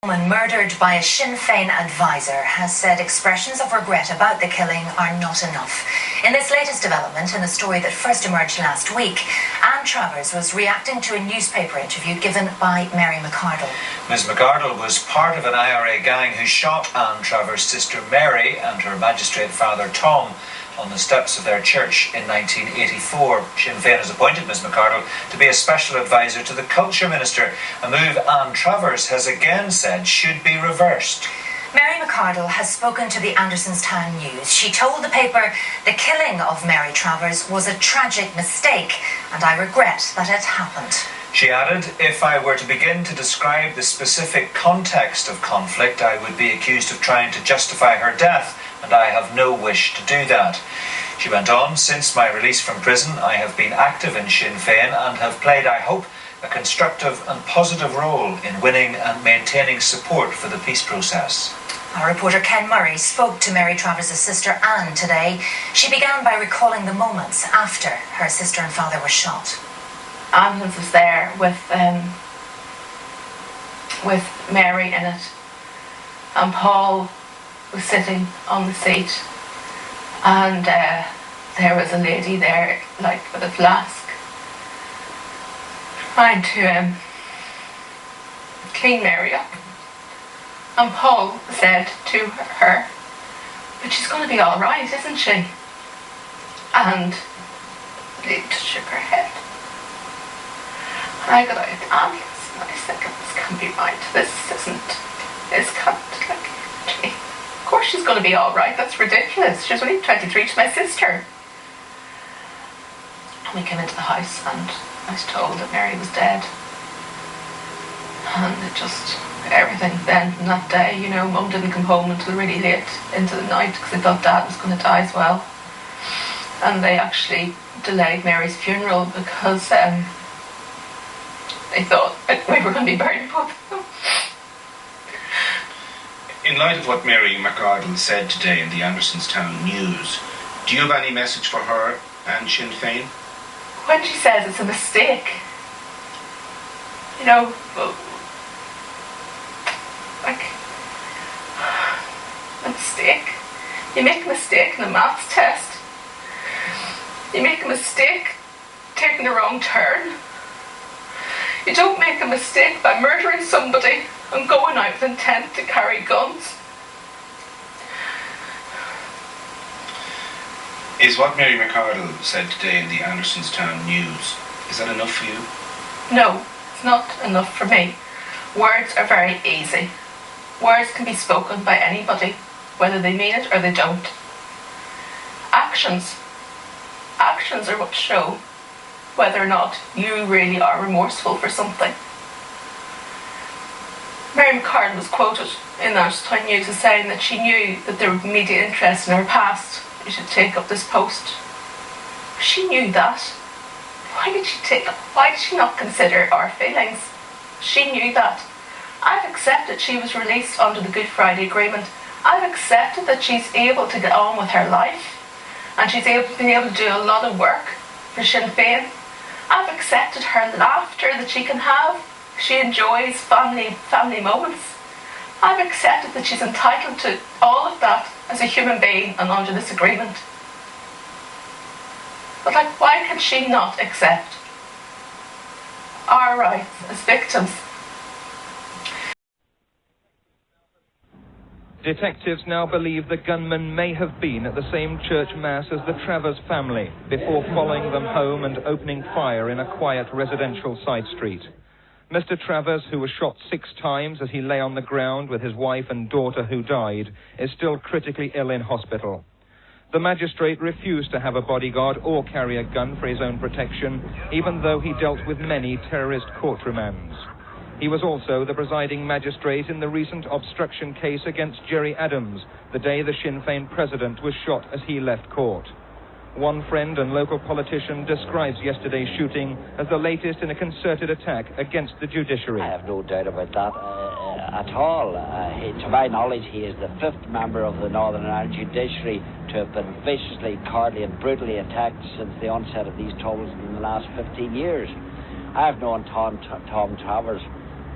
woman murdered by a Sinn Fein advisor has said expressions of regret about the killing are not enough. In this latest development, in a story that first emerged last week, Tom Travers was reacting to a newspaper interview given by Mary McArdle. Ms McArdle was part of an i.r.a. gang who shot Anne Travers' sister Mary and her magistrate father Tom on the steps of their church in 1984. Sinn Fein has appointed Ms McArdle to be a special advisor to the Culture Minister, a move Anne Travers has again said should be reversed. Mary McArdle has spoken to the Andersonstown News. She told the paper the killing of Mary Travers was a tragic mistake and I regret that it happened. She added, if I were to begin to describe the specific context of conflict, I would be accused of trying to justify her death, and I have no wish to do that. She went on, since my release from prison, I have been active in Sinn Fein and have played, I hope, a constructive and positive role in winning and maintaining support for the peace process. Our reporter Ken Murray spoke to Mary Travers' sister Anne today. She began by recalling the moments after her sister and father were shot. Ambulance was there with Mary in it, and Paul was sitting on the seat, and there was a lady there, like with a flask, trying to clean Mary up. And Paul said to her, "But she's going to be all right, isn't she?" And the lady just shook her head. And I got out of the ambulance and I was thinking, this can't be right. This can't, like, of course she's going to be all right. That's ridiculous. She's only 23, she's my sister. And we came into the house and I was told that Mary was dead. And it just, everything then from that day, you know, Mum didn't come home until really late into the night because they thought Dad was going to die as well. And they actually delayed Mary's funeral because they thought we were going to be buried both of them. In light of what Mary McArdle said today in the Andersonstown News, do you have any message for her and Sinn Fein? When she says it's a mistake, you know, like, a mistake. You make a mistake in a maths test. You make a mistake taking the wrong turn. You don't make a mistake by murdering somebody and going out with intent to carry guns. Is what Mary McArdle said today in the Andersonstown News, is that enough for you? No, it's not enough for me. Words are very easy. Words can be spoken by anybody, whether they mean it or they don't. Actions are what show whether or not you really are remorseful for something. Mary McArdle was quoted in that Andersonstown News as saying that she knew that there would be media interest in her past. You should take up this post. She knew that. Why did she not consider our feelings? She knew that. I've accepted she was released under the Good Friday Agreement. I've accepted that she's able to get on with her life and she's been able to do a lot of work for Sinn Fein. I've accepted her laughter that she can have. She enjoys family moments. I've accepted that she's entitled to all of that as a human being and under this agreement. But like, why can she not accept our rights as victims? Detectives now believe the gunman may have been at the same church mass as the Travers family before following them home and opening fire in a quiet residential side street. Mr. Travers, who was shot 6 times as he lay on the ground with his wife and daughter who died, is still critically ill in hospital. The magistrate refused to have a bodyguard or carry a gun for his own protection, even though he dealt with many terrorist court remands. He was also the presiding magistrate in the recent obstruction case against Gerry Adams, the day the Sinn Fein president was shot as he left court. One friend and local politician describes yesterday's shooting as the latest in a concerted attack against the judiciary. I have no doubt about that at all. To my knowledge, he is the 5th member of the Northern Ireland judiciary to have been viciously, cowardly and brutally attacked since the onset of these troubles in the last 15 years. I have known Tom Travers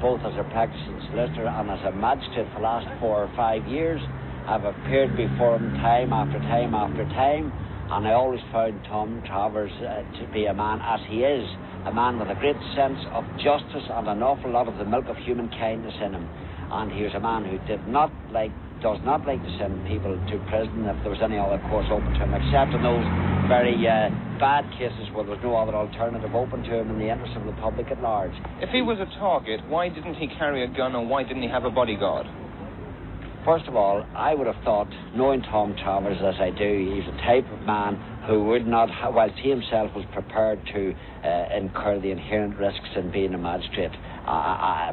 both as a practicing solicitor and as a magistrate for the last 4 or 5 years. I've appeared before him time after time after time, and I always found Tom Travers to be a man, as he is, a man with a great sense of justice and an awful lot of the milk of human kindness in him. And he was a man who does not like to send people to prison if there was any other course open to him, except in those very bad cases where there was no other alternative open to him in the interest of the public at large. If he was a target, why didn't he carry a gun, or why didn't he have a bodyguard? First of all, I would have thought, knowing Tom Travers as I do, he's the type of man who would not, whilst he himself was prepared to incur the inherent risks in being a magistrate,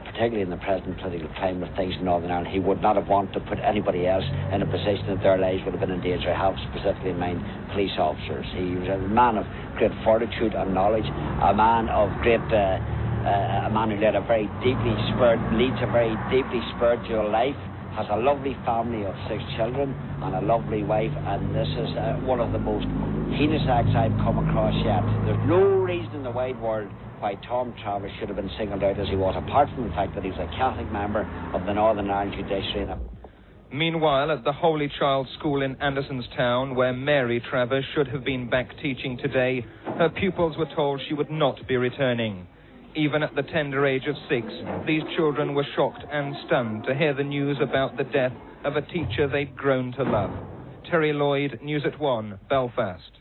particularly in the present political climate of things in Northern Ireland, he would not have wanted to put anybody else in a position that their lives would have been in danger. I have specifically in mind police officers. He was a man of great fortitude and knowledge, a man of great... a man who leads a very deeply spiritual life, has a lovely family of 6 children and a lovely wife, and this is one of the most heinous acts I've come across yet. There's no reason in the wide world why Tom Travers should have been singled out as he was, apart from the fact that he was a Catholic member of the Northern Ireland Judiciary. Meanwhile, at the Holy Child School in Andersonstown, where Mary Travers should have been back teaching today, her pupils were told she would not be returning. Even at the tender age of 6, these children were shocked and stunned to hear the news about the death of a teacher they'd grown to love. Terry Lloyd, News at 1, Belfast.